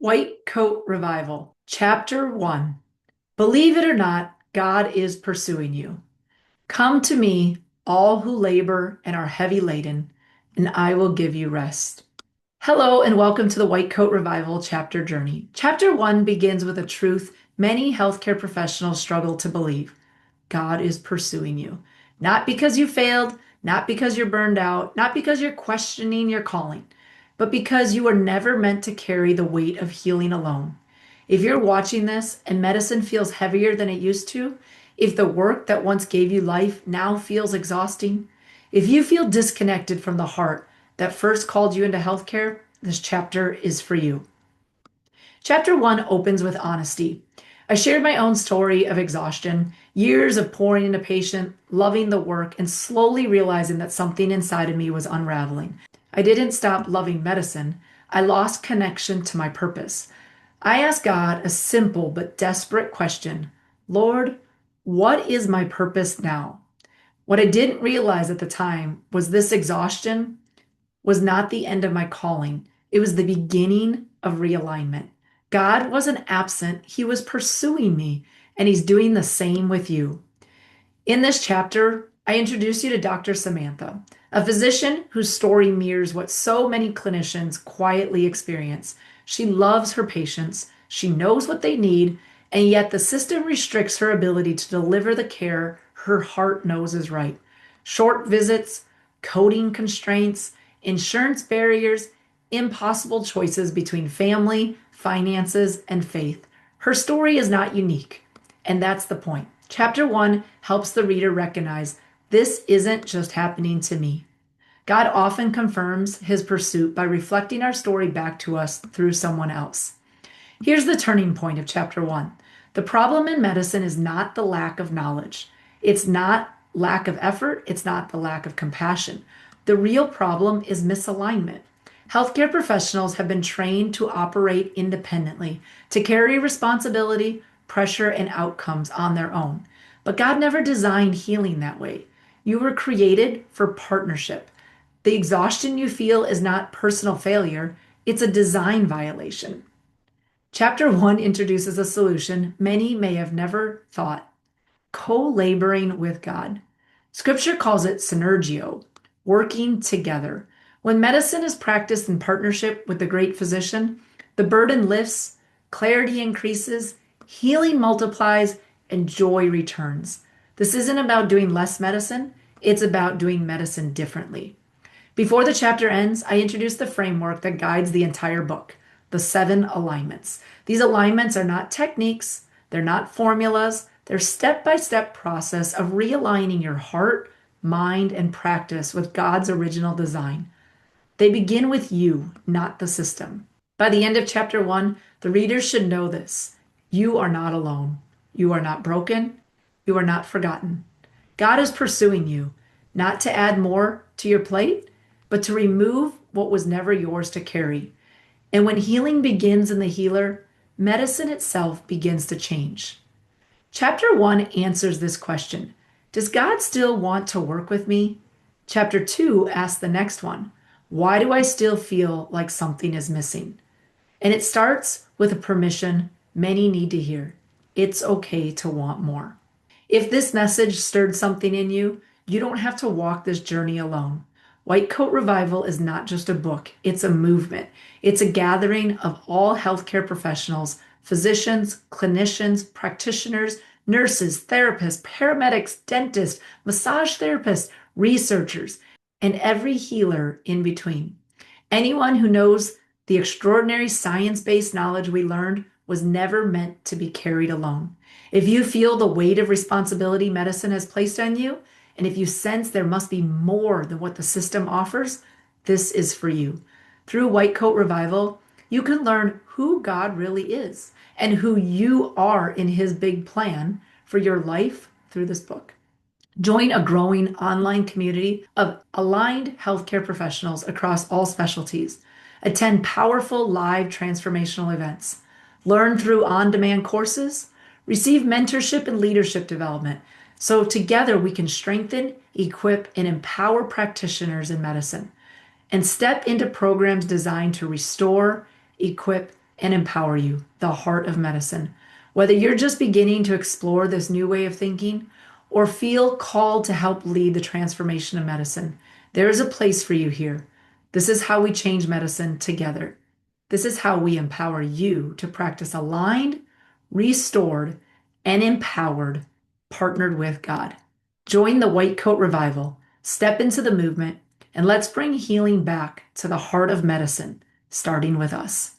White Coat Revival, Chapter 1. Believe it or not, God is pursuing you. Come to me, all who labor and are heavy laden, and I will give you rest. Hello, and welcome to the White Coat Revival Chapter Journey. Chapter 1 begins with a truth many healthcare professionals struggle to believe. God is pursuing you. Not because you failed, not because you're burned out, not because you're questioning your calling, but because you were never meant to carry the weight of healing alone. If you're watching this and medicine feels heavier than it used to, if the work that once gave you life now feels exhausting, if you feel disconnected from the heart that first called you into healthcare, this chapter is for you. Chapter 1 opens with honesty. I shared my own story of exhaustion, years of pouring into patient, loving the work, and slowly realizing that something inside of me was unraveling. I didn't stop loving medicine. I lost connection to my purpose. I asked God a simple but desperate question. Lord, what is my purpose now? What I didn't realize at the time was this exhaustion was not the end of my calling. It was the beginning of realignment. God wasn't absent, He was pursuing me, and He's doing the same with you. In this chapter, I introduce you to Dr. Samantha, a physician whose story mirrors what so many clinicians quietly experience. She loves her patients, she knows what they need, and yet the system restricts her ability to deliver the care her heart knows is right. Short visits, coding constraints, insurance barriers, impossible choices between family, finances, and faith. Her story is not unique, and that's the point. Chapter 1 helps the reader recognize this isn't just happening to me. God often confirms his pursuit by reflecting our story back to us through someone else. Here's the turning point of chapter 1. The problem in medicine is not the lack of knowledge. It's not lack of effort. It's not the lack of compassion. The real problem is misalignment. Healthcare professionals have been trained to operate independently, to carry responsibility, pressure, and outcomes on their own. But God never designed healing that way. You were created for partnership. The exhaustion you feel is not personal failure, it's a design violation. Chapter 1 introduces a solution many may have never thought: co-laboring with God. Scripture calls it synergio, working together. When medicine is practiced in partnership with the great physician, the burden lifts, clarity increases, healing multiplies, and joy returns. This isn't about doing less medicine, it's about doing medicine differently. Before the chapter ends, I introduce the framework that guides the entire book, the 7 alignments. These alignments are not techniques, they're not formulas, they're step-by-step process of realigning your heart, mind, and practice with God's original design. They begin with you, not the system. By the end of chapter 1, the reader should know this. You are not alone. You are not broken. You are not forgotten. God is pursuing you, not to add more to your plate, but to remove what was never yours to carry. And when healing begins in the healer, medicine itself begins to change. Chapter 1 answers this question. Does God still want to work with me? Chapter 2 asks the next one. Why do I still feel like something is missing? And it starts with a permission many need to hear. It's okay to want more. If this message stirred something in you, you don't have to walk this journey alone. White Coat Revival is not just a book, it's a movement. It's a gathering of all healthcare professionals, physicians, clinicians, practitioners, nurses, therapists, paramedics, dentists, massage therapists, researchers, and every healer in between. Anyone who knows the extraordinary science-based knowledge we learned was never meant to be carried alone. If you feel the weight of responsibility medicine has placed on you, and if you sense there must be more than what the system offers, this is for you. Through White Coat Revival, you can learn who God really is and who you are in His big plan for your life through this book. Join a growing online community of aligned healthcare professionals across all specialties. Attend powerful live transformational events. Learn through on-demand courses. Receive mentorship and leadership development. So together we can strengthen, equip, and empower practitioners in medicine. And step into programs designed to restore, equip, and empower you, the heart of medicine. Whether you're just beginning to explore this new way of thinking or feel called to help lead the transformation of medicine, there is a place for you here. This is how we change medicine together. This is how we empower you to practice aligned, restored, and empowered, partnered with God. Join the White Coat Revival, step into the movement, and let's bring healing back to the heart of medicine, starting with us.